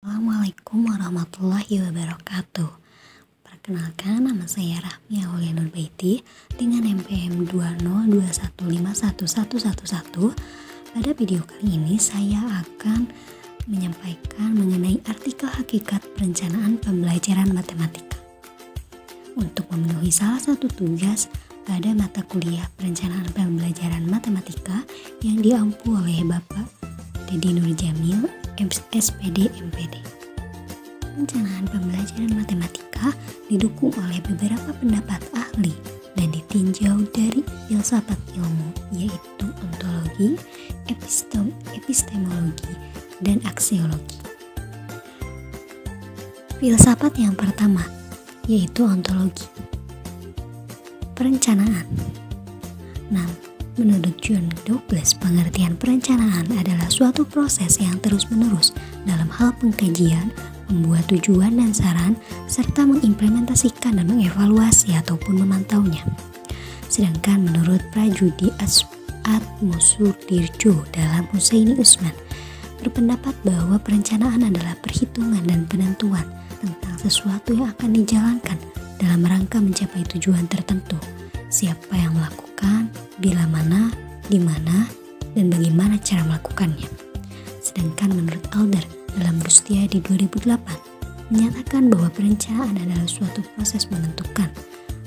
Assalamualaikum warahmatullahi wabarakatuh. Perkenalkan, nama saya Rahmi Aulia Nurbaiti dengan NPM 202151111. Pada video kali ini saya akan menyampaikan mengenai artikel hakikat perencanaan pembelajaran matematika. Untuk memenuhi salah satu tugas pada mata kuliah perencanaan pembelajaran matematika yang diampu oleh Bapak Dedi Nurjamil, SPD MPD. Perencanaan pembelajaran matematika didukung oleh beberapa pendapat ahli dan ditinjau dari filsafat ilmu, yaitu ontologi, epistemologi, dan aksiologi. Filsafat yang pertama yaitu ontologi. Perencanaan. Menurut John Douglas, pengertian perencanaan adalah suatu proses yang terus-menerus dalam hal pengkajian, membuat tujuan dan saran, serta mengimplementasikan dan mengevaluasi ataupun memantaunya. Sedangkan menurut Prajudi Atmosurdirjo dalam Husaini Usman, berpendapat bahwa perencanaan adalah perhitungan dan penentuan tentang sesuatu yang akan dijalankan dalam rangka mencapai tujuan tertentu. Siapa yang melakukan, bila mana, di mana, dan bagaimana cara melakukannya. Sedangkan menurut Alder dalam Rustiadi 2008 menyatakan bahwa perencanaan adalah suatu proses menentukan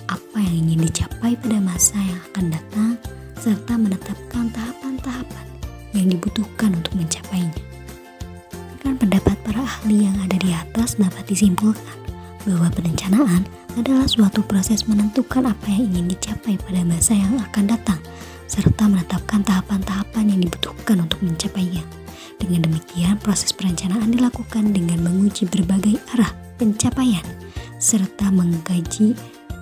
apa yang ingin dicapai pada masa yang akan datang serta menetapkan tahapan-tahapan yang dibutuhkan untuk mencapainya. Dengan pendapat para ahli yang ada di atas dapat disimpulkan bahwa perencanaan adalah suatu proses menentukan apa yang ingin dicapai pada masa yang akan datang, serta menetapkan tahapan-tahapan yang dibutuhkan untuk mencapainya. Dengan demikian, proses perencanaan dilakukan dengan menguji berbagai arah pencapaian, serta mengkaji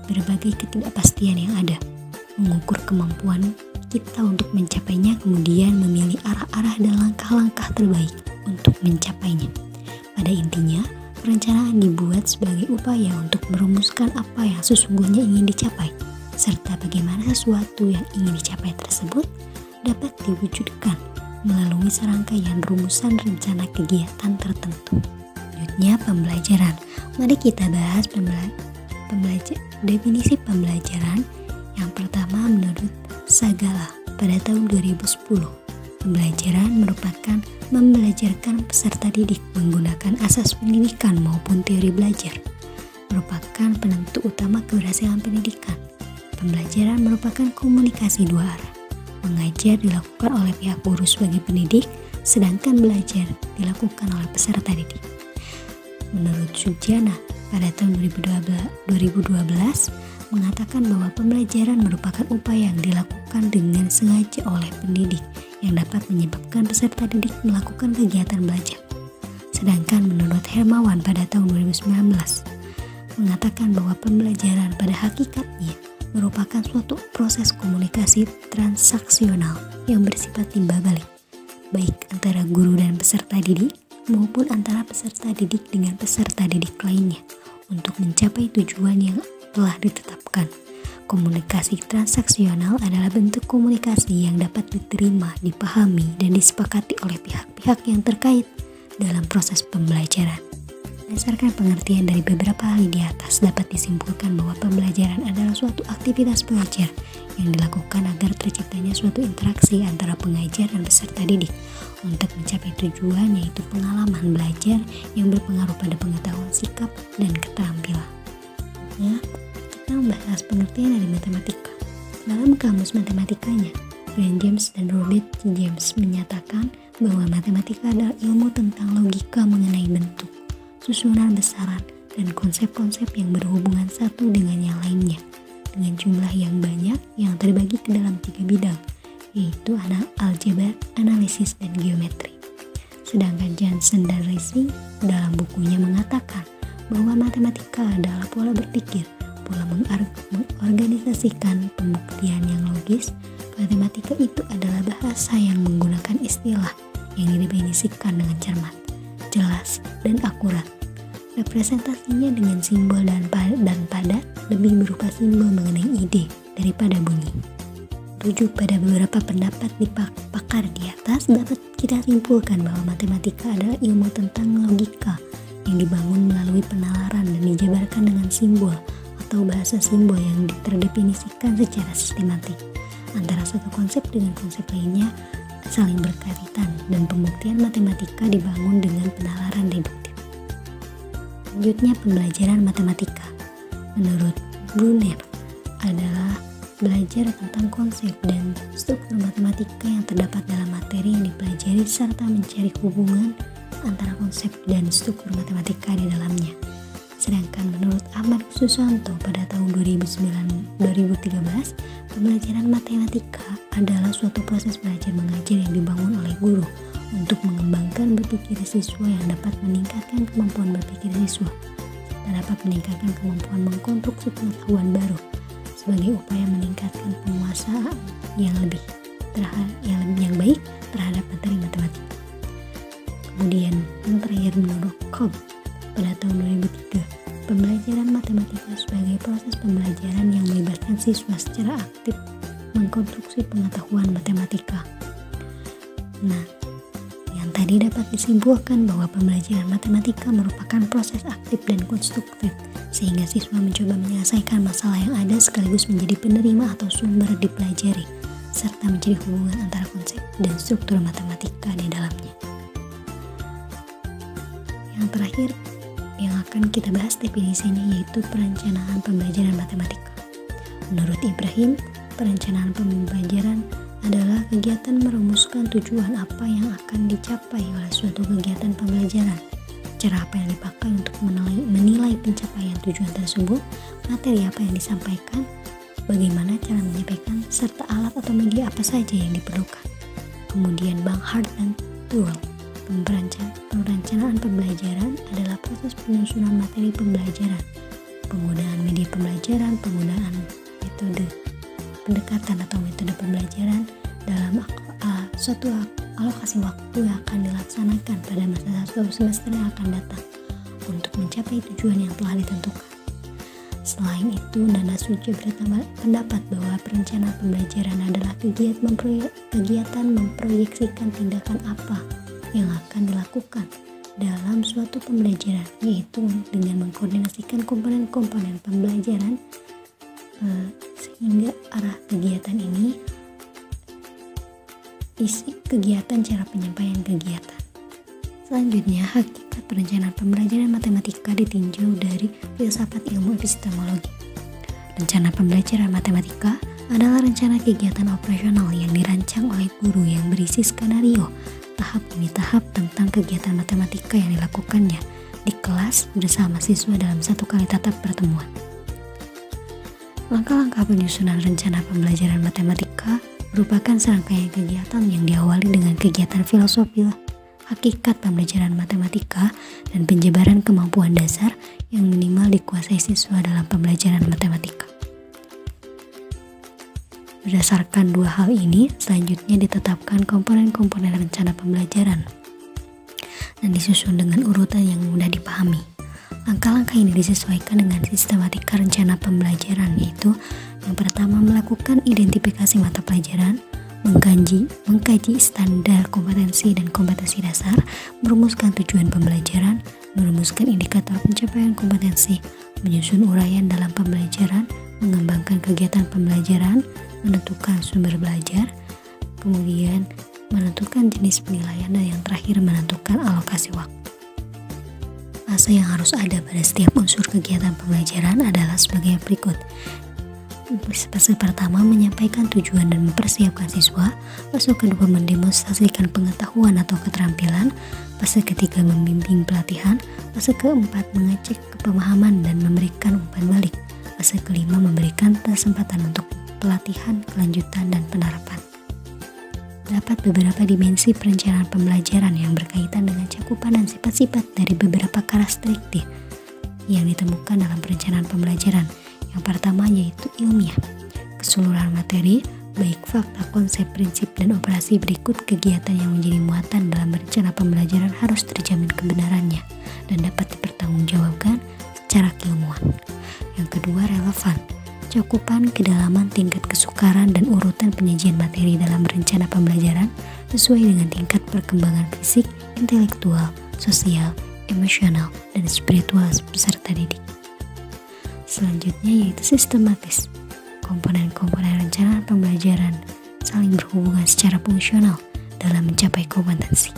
berbagai ketidakpastian yang ada, mengukur kemampuan kita untuk mencapainya, kemudian memilih arah-arah dan langkah-langkah terbaik untuk mencapainya. Pada intinya, perencanaan dibuat sebagai upaya untuk merumuskan apa yang sesungguhnya ingin dicapai, serta bagaimana sesuatu yang ingin dicapai tersebut dapat diwujudkan melalui serangkaian rumusan rencana kegiatan tertentu. Selanjutnya, pembelajaran. Mari kita bahas definisi pembelajaran. Yang pertama, menurut Sagala pada tahun 2010, pembelajaran merupakan membelajarkan peserta didik menggunakan asas pendidikan maupun teori belajar. Merupakan penentu utama keberhasilan pendidikan. Pembelajaran merupakan komunikasi dua arah. Mengajar dilakukan oleh pihak guru sebagai pendidik, sedangkan belajar dilakukan oleh peserta didik. Menurut Sujana pada tahun 2012 mengatakan bahwa pembelajaran merupakan upaya yang dilakukan dengan sengaja oleh pendidik yang dapat menyebabkan peserta didik melakukan kegiatan belajar. Sedangkan menurut Hermawan pada tahun 2019 mengatakan bahwa pembelajaran pada hakikatnya merupakan suatu proses komunikasi transaksional yang bersifat timbal balik, baik antara guru dan peserta didik maupun antara peserta didik dengan peserta didik lainnya untuk mencapai tujuan yang telah ditetapkan. Komunikasi transaksional adalah bentuk komunikasi yang dapat diterima, dipahami, dan disepakati oleh pihak-pihak yang terkait dalam proses pembelajaran. Berdasarkan pengertian dari beberapa ahli di atas, dapat disimpulkan bahwa pembelajaran adalah suatu aktivitas belajar yang dilakukan agar terciptanya suatu interaksi antara pengajar dan peserta didik untuk mencapai tujuan, yaitu pengalaman belajar yang berpengaruh pada pengetahuan, sikap, dan keterampilan. Kita membahas pengertian dari matematika. Dalam kamus matematikanya, Brian James dan Robert T. James menyatakan bahwa matematika adalah ilmu tentang logika mengenai bentuk, susunan besaran, dan konsep-konsep yang berhubungan satu dengan yang lainnya, dengan jumlah yang banyak yang terbagi ke dalam 3 bidang, yaitu aljabar, analisis, dan geometri. Sedangkan Johnson dan Rising dalam bukunya mengatakan bahwa matematika adalah pola berpikir, pola mengorganisasikan pembuktian yang logis. Matematika itu adalah bahasa yang menggunakan istilah yang didefinisikan dengan cermat, jelas, dan akurat. Representasinya dengan simbol dan padat lebih berupa simbol mengenai ide, daripada bunyi. 7. Pada beberapa pendapat di pakar di atas dapat kita simpulkan bahwa matematika adalah ilmu tentang logika yang dibangun melalui penalaran dan dijabarkan dengan simbol atau bahasa simbol yang terdefinisikan secara sistematik. Antara satu konsep dengan konsep lainnya saling berkaitan dan pembuktian matematika dibangun dengan penalaran deduktif. Selanjutnya, pembelajaran matematika menurut Brunner adalah belajar tentang konsep dan struktur matematika yang terdapat dalam materi yang dipelajari serta mencari hubungan antara konsep dan struktur matematika di dalamnya. Sedangkan menurut Ahmad Susanto pada tahun 2013, pembelajaran matematika adalah suatu proses belajar mengajar yang dibangun oleh guru untuk mengembangkan berpikir siswa yang dapat meningkatkan kemampuan berpikir siswa dan dapat meningkatkan kemampuan mengkonstruksi pengetahuan baru sebagai upaya meningkatkan penguasaan yang baik terhadap materi matematika. Kemudian yang terakhir menurut Cobb pada tahun 2003, pembelajaran matematika sebagai proses pembelajaran yang melibatkan siswa secara aktif mengkonstruksi pengetahuan matematika. Nah, yang tadi dapat disimpulkan bahwa pembelajaran matematika merupakan proses aktif dan konstruktif, sehingga siswa mencoba menyelesaikan masalah yang ada sekaligus menjadi penerima atau sumber dipelajari, serta mencari hubungan antara konsep dan struktur matematika di dalamnya. Yang terakhir yang akan kita bahas definisinya yaitu perencanaan pembelajaran matematika. Menurut Ibrahim, perencanaan pembelajaran adalah kegiatan merumuskan tujuan apa yang akan dicapai oleh suatu kegiatan pembelajaran, cara apa yang dipakai untuk menilai pencapaian tujuan tersebut, materi apa yang disampaikan, bagaimana cara menyampaikan, serta alat atau media apa saja yang diperlukan. Kemudian Banghart dan Turrell, perencanaan pembelajaran adalah proses penyusunan materi pembelajaran, penggunaan media pembelajaran, penggunaan metode pendekatan atau metode pembelajaran dalam suatu alokasi waktu yang akan dilaksanakan pada masa satu semester yang akan datang untuk mencapai tujuan yang telah ditentukan. Selain itu, Nana Suja berpendapat bahwa perencanaan pembelajaran adalah kegiatan memproyeksikan tindakan apa yang akan dilakukan dalam suatu pembelajaran, yaitu dengan mengkoordinasikan komponen-komponen pembelajaran sehingga arah kegiatan ini isi kegiatan, cara penyampaian kegiatan. Selanjutnya, hakikat perencanaan pembelajaran matematika ditinjau dari filsafat ilmu epistemologi. Rencana pembelajaran matematika adalah rencana kegiatan operasional yang dirancang oleh guru yang berisi skenario tahap demi tahap tentang kegiatan matematika yang dilakukannya di kelas bersama siswa dalam satu kali tatap pertemuan. Langkah-langkah penyusunan rencana pembelajaran matematika merupakan serangkaian kegiatan yang diawali dengan kegiatan filosofi, hakikat pembelajaran matematika, dan penjabaran kemampuan dasar yang minimal dikuasai siswa dalam pembelajaran matematika. Berdasarkan dua hal ini, selanjutnya ditetapkan komponen-komponen rencana pembelajaran dan disusun dengan urutan yang mudah dipahami. Langkah-langkah ini disesuaikan dengan sistematika rencana pembelajaran, yaitu yang pertama melakukan identifikasi mata pelajaran, mengkaji standar kompetensi dan kompetensi dasar, merumuskan tujuan pembelajaran, merumuskan indikator pencapaian kompetensi, menyusun uraian dalam pembelajaran, mengembangkan kegiatan pembelajaran, menentukan sumber belajar, kemudian menentukan jenis penilaian, dan yang terakhir menentukan alokasi waktu. Fase yang harus ada pada setiap unsur kegiatan pembelajaran adalah sebagai berikut. Fase pertama menyampaikan tujuan dan mempersiapkan siswa. Fase kedua mendemonstrasikan pengetahuan atau keterampilan. Fase ketiga membimbing pelatihan. Fase keempat mengecek kepemahaman dan memberikan umpan balik. Fase kelima memberikan kesempatan untuk pelatihan, kelanjutan, dan penerapan. Dapat beberapa dimensi perencanaan pembelajaran yang berkaitan dengan cakupan dan sifat-sifat dari beberapa karakteristik yang ditemukan dalam perencanaan pembelajaran. Yang pertama yaitu ilmiah. Keseluruhan materi, baik fakta, konsep, prinsip, dan operasi berikut kegiatan yang menjadi muatan dalam rencana pembelajaran harus terjamin kebenarannya dan dapat dipertanggungjawabkan secara keilmuan. Yang kedua, relevan. cakupan, kedalaman, tingkat kesukaran, dan urutan penyajian materi dalam rencana pembelajaran sesuai dengan tingkat perkembangan fisik, intelektual, sosial, emosional, dan spiritual peserta didik. Selanjutnya yaitu sistematis. Komponen-komponen rencana pembelajaran saling berhubungan secara fungsional dalam mencapai kompetensi.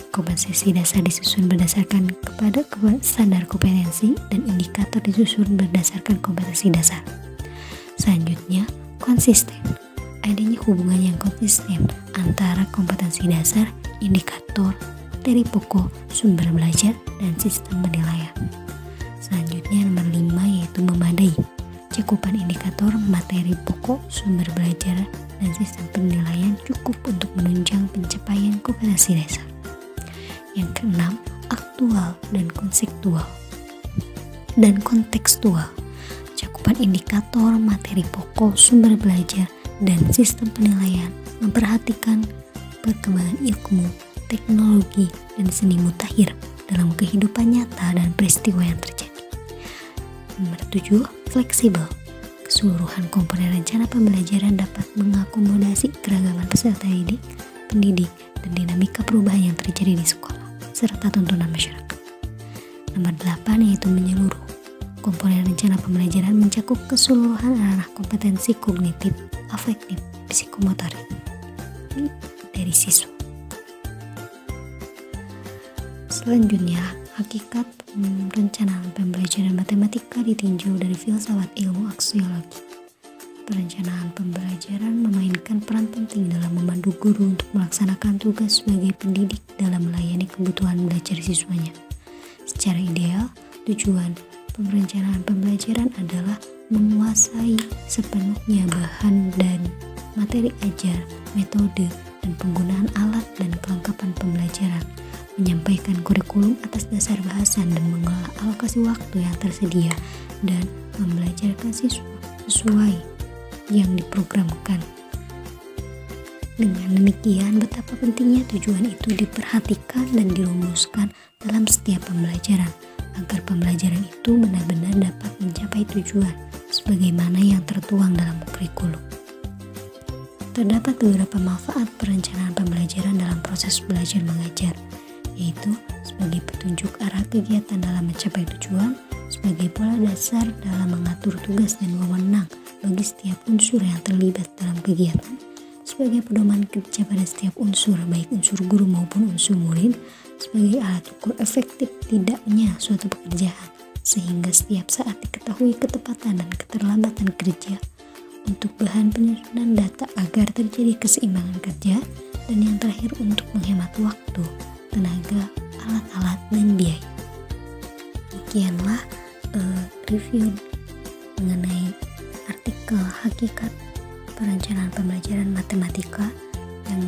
Kompetensi dasar disusun berdasarkan kepada standar kompetensi dan indikator disusun berdasarkan kompetensi dasar. Selanjutnya, konsisten. Adanya hubungan yang konsisten antara kompetensi dasar, indikator, materi pokok, sumber belajar, dan sistem penilaian. Selanjutnya nomor 5 yaitu memadai. Cakupan indikator, materi pokok, sumber belajar, dan sistem penilaian cukup untuk menunjang pencapaian kompetensi dasar. Yang keenam, aktual dan konseptual dan kontekstual. Cakupan indikator, materi pokok, sumber belajar, dan sistem penilaian memperhatikan perkembangan ilmu, teknologi, dan seni mutakhir dalam kehidupan nyata dan peristiwa yang terjadi. Nomor 7, fleksibel. Keseluruhan komponen rencana pembelajaran dapat mengakomodasi keragaman peserta didik, pendidik, dan dinamika perubahan yang terjadi di sekolah, serta tuntunan masyarakat. Nomor 8 yaitu menyeluruh. Komponen rencana pembelajaran mencakup keseluruhan ranah kompetensi kognitif, afektif, psikomotorik dari siswa. Selanjutnya, hakikat perencanaan pembelajaran matematika ditinjau dari filsafat ilmu aksiologi. Perencanaan pembelajaran memainkan peran penting dalam memandu guru untuk melaksanakan tugas sebagai pendidik dalam melayani kebutuhan belajar siswanya. Secara ideal, tujuan perencanaan pembelajaran adalah menguasai sepenuhnya bahan dan materi ajar, metode, dan penggunaan alat dan kelengkapan pembelajaran, menyampaikan kurikulum atas dasar bahasan dan mengelola alokasi waktu yang tersedia, dan membelajarkan siswa sesuai yang diprogramkan. Dengan demikian, betapa pentingnya tujuan itu diperhatikan dan dirumuskan dalam setiap pembelajaran, agar pembelajaran itu benar-benar dapat mencapai tujuan sebagaimana yang tertuang dalam kurikulum. Terdapat beberapa manfaat perencanaan pembelajaran dalam proses belajar mengajar, yaitu sebagai petunjuk arah kegiatan dalam mencapai tujuan, sebagai pola dasar dalam mengatur tugas dan wewenang bagi setiap unsur yang terlibat dalam kegiatan, sebagai pedoman kerja pada setiap unsur, baik unsur guru maupun unsur murid, sebagai alat ukur efektif tidaknya suatu pekerjaan, sehingga setiap saat diketahui ketepatan dan keterlambatan kerja, untuk bahan penyusunan data agar terjadi keseimbangan kerja, dan yang terakhir untuk menghemat waktu, tenaga, alat-alat, dan biaya. Demikianlah review mengenai artikel hakikat perencanaan pembelajaran matematika yang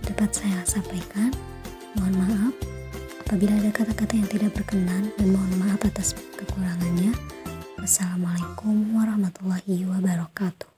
dapat saya sampaikan. Mohon maaf apabila ada kata-kata yang tidak berkenan, dan mohon maaf atas kekurangannya. Wassalamualaikum warahmatullahi wabarakatuh.